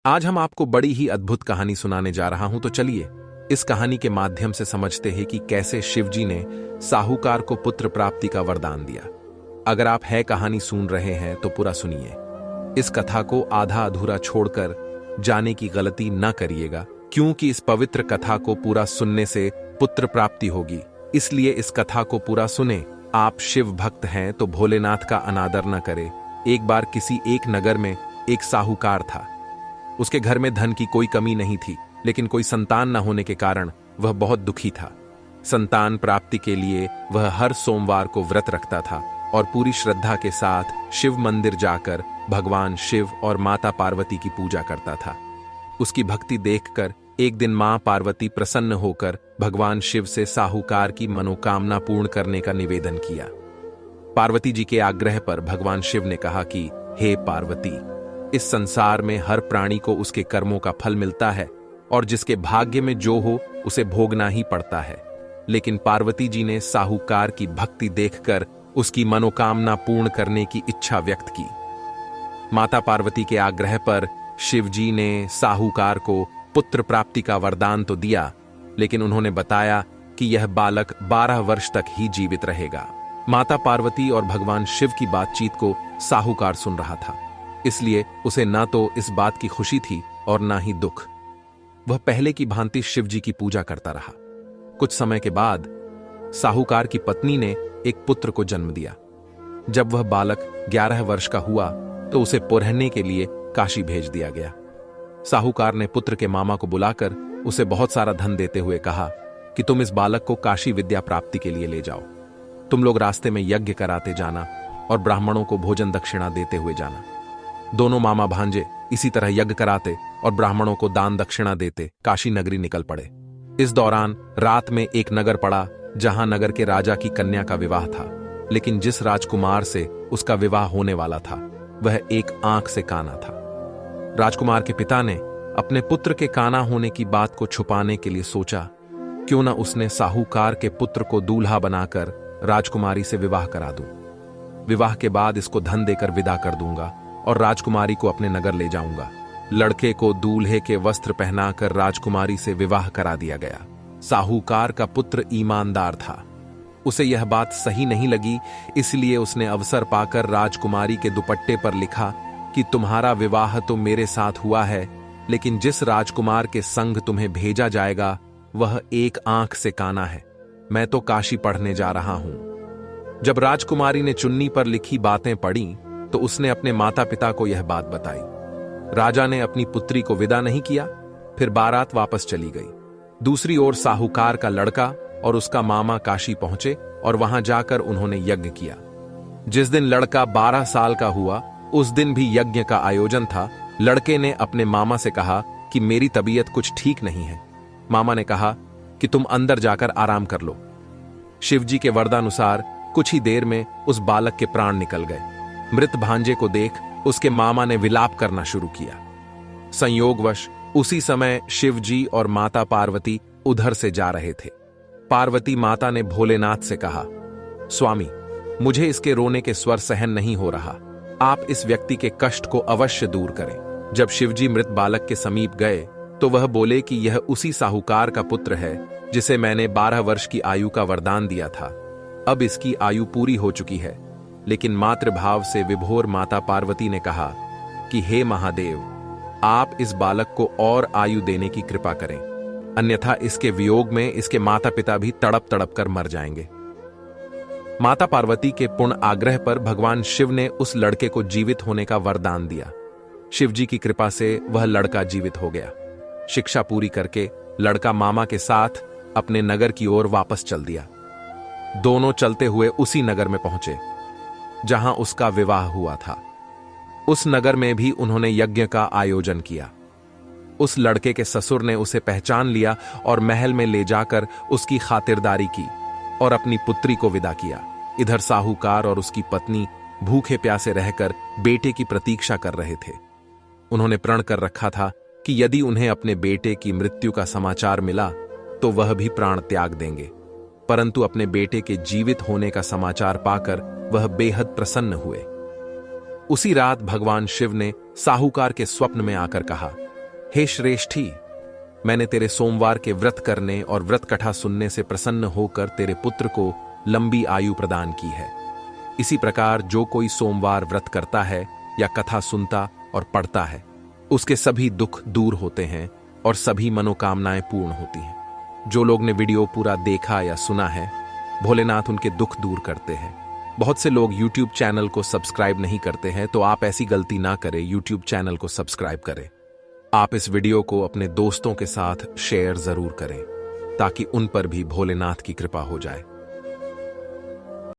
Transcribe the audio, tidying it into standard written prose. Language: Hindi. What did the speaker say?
आज हम आपको बड़ी ही अद्भुत कहानी सुनाने जा रहा हूं, तो चलिए इस कहानी के माध्यम से समझते हैं कि कैसे शिवजी ने साहूकार को पुत्र प्राप्ति का वरदान दिया। अगर आप है कहानी सुन रहे हैं तो पूरा सुनिए। इस कथा को आधा अधूरा छोड़कर जाने की गलती न करिएगा, क्योंकि इस पवित्र कथा को पूरा सुनने से पुत्र प्राप्ति होगी। इसलिए इस कथा को पूरा सुने। आप शिव भक्त हैं तो भोलेनाथ का अनादर न करें। एक बार किसी एक नगर में एक साहूकार था। उसके घर में धन की कोई कमी नहीं थी, लेकिन कोई संतान न होने के कारण वह बहुत दुखी था। संतान प्राप्ति के लिए वह हर सोमवार को व्रत रखता था और पूरी श्रद्धा के साथ शिव मंदिर जाकर भगवान शिव और माता पार्वती की पूजा करता था। उसकी भक्ति देखकर एक दिन मां पार्वती प्रसन्न होकर भगवान शिव से साहूकार की मनोकामना पूर्ण करने का निवेदन किया। पार्वती जी के आग्रह पर भगवान शिव ने कहा कि हे पार्वती, इस संसार में हर प्राणी को उसके कर्मों का फल मिलता है और जिसके भाग्य में जो हो उसे भोगना ही पड़ता है। लेकिन पार्वती जी ने साहूकार की भक्ति देखकर उसकी मनोकामना पूर्ण करने की इच्छा व्यक्त की। माता पार्वती के आग्रह पर शिवजी ने साहूकार को पुत्र प्राप्ति का वरदान तो दिया, लेकिन उन्होंने बताया कि यह बालक 12 वर्ष तक ही जीवित रहेगा। माता पार्वती और भगवान शिव की बातचीत को साहूकार सुन रहा था, इसलिए उसे ना तो इस बात की खुशी थी और ना ही दुख। वह पहले की भांति शिवजी की पूजा करता रहा। कुछ समय के बाद साहूकार की पत्नी ने एक पुत्र को जन्म दिया। जब वह बालक 11 वर्ष का हुआ तो उसे पढ़ने के लिए काशी भेज दिया गया। साहूकार ने पुत्र के मामा को बुलाकर उसे बहुत सारा धन देते हुए कहा कि तुम इस बालक को काशी विद्या प्राप्ति के लिए ले जाओ। तुम लोग रास्ते में यज्ञ कराते जाना और ब्राह्मणों को भोजन दक्षिणा देते हुए जाना। दोनों मामा भांजे इसी तरह यज्ञ कराते और ब्राह्मणों को दान दक्षिणा देते काशी नगरी निकल पड़े। इस दौरान रात में एक नगर पड़ा जहां नगर के राजा की कन्या का विवाह था, लेकिन जिस राजकुमार से उसका विवाह होने वाला था वह एक आंख से काना था। राजकुमार के पिता ने अपने पुत्र के काना होने की बात को छुपाने के लिए सोचा, क्यों न उसने साहूकार के पुत्र को दूल्हा बनाकर राजकुमारी से विवाह करा दूं। विवाह के बाद इसको धन देकर विदा कर दूंगा और राजकुमारी को अपने नगर ले जाऊंगा। लड़के को दूल्हे के वस्त्र पहनाकर राजकुमारी से विवाह करा दिया गया। साहूकार का पुत्र ईमानदार था। उसे यह बात सही नहीं लगी, इसलिए उसने अवसर पाकर राजकुमारी के दुपट्टे पर लिखा कि तुम्हारा विवाह तो मेरे साथ हुआ है, लेकिन जिस राजकुमार के संग तुम्हें भेजा जाएगा वह एक आंख से काना है। मैं तो काशी पढ़ने जा रहा हूं। जब राजकुमारी ने चुन्नी पर लिखी बातें पढ़ी तो उसने अपने माता पिता को यह बात बताई। राजा ने अपनी पुत्री को विदा नहीं किया, फिर बारात वापस चली गई। दूसरी ओर साहूकार का लड़का और उसका मामा काशी पहुंचे और वहां जाकर उन्होंने यज्ञ किया। जिस दिन लड़का 12 साल का हुआ उस दिन भी यज्ञ का आयोजन था। लड़के ने अपने मामा से कहा कि मेरी तबीयत कुछ ठीक नहीं है। मामा ने कहा कि तुम अंदर जाकर आराम कर लो। शिवजी के वरदानुसार कुछ ही देर में उस बालक के प्राण निकल गए। मृत भांजे को देख उसके मामा ने विलाप करना शुरू किया। संयोगवश उसी समय शिवजी और माता पार्वती उधर से जा रहे थे। पार्वती माता ने भोलेनाथ से कहा, स्वामी, मुझे इसके रोने के स्वर सहन नहीं हो रहा। आप इस व्यक्ति के कष्ट को अवश्य दूर करें। जब शिवजी मृत बालक के समीप गए तो वह बोले कि यह उसी साहूकार का पुत्र है जिसे मैंने 12 वर्ष की आयु का वरदान दिया था। अब इसकी आयु पूरी हो चुकी है। लेकिन मातृभाव से विभोर माता पार्वती ने कहा कि हे महादेव, आप इस बालक को और आयु देने की कृपा करें, अन्यथा इसके वियोग में इसके माता पिता भी तड़प तड़प कर मर जाएंगे। माता पार्वती के पूर्ण आग्रह पर भगवान शिव ने उस लड़के को जीवित होने का वरदान दिया। शिवजी की कृपा से वह लड़का जीवित हो गया। शिक्षा पूरी करके लड़का मामा के साथ अपने नगर की ओर वापस चल दिया। दोनों चलते हुए उसी नगर में पहुंचे जहां उसका विवाह हुआ था। उस नगर में भी उन्होंने यज्ञ का आयोजन किया। उस लड़के के ससुर ने उसे पहचान लिया और महल में ले जाकर उसकी खातिरदारी की और अपनी पुत्री को विदा किया। इधर साहूकार और उसकी पत्नी भूखे प्यासे रहकर बेटे की प्रतीक्षा कर रहे थे। उन्होंने प्रण कर रखा था कि यदि उन्हें अपने बेटे की मृत्यु का समाचार मिला तो वह भी प्राण त्याग देंगे, परंतु अपने बेटे के जीवित होने का समाचार पाकर वह बेहद प्रसन्न हुए। उसी रात भगवान शिव ने साहूकार के स्वप्न में आकर कहा हे श्रेष्ठी, मैंने तेरे सोमवार के व्रत करने और व्रत कथा सुनने से प्रसन्न होकर तेरे पुत्र को लंबी आयु प्रदान की है। इसी प्रकार जो कोई सोमवार व्रत करता है या कथा सुनता और पढ़ता है, उसके सभी दुख दूर होते हैं और सभी मनोकामनाएं पूर्ण होती हैं। जो लोग ने वीडियो पूरा देखा या सुना है, भोलेनाथ उनके दुख दूर करते हैं। बहुत से लोग YouTube चैनल को सब्सक्राइब नहीं करते हैं, तो आप ऐसी गलती ना करें, YouTube चैनल को सब्सक्राइब करें। आप इस वीडियो को अपने दोस्तों के साथ शेयर जरूर करें ताकि उन पर भी भोलेनाथ की कृपा हो जाए।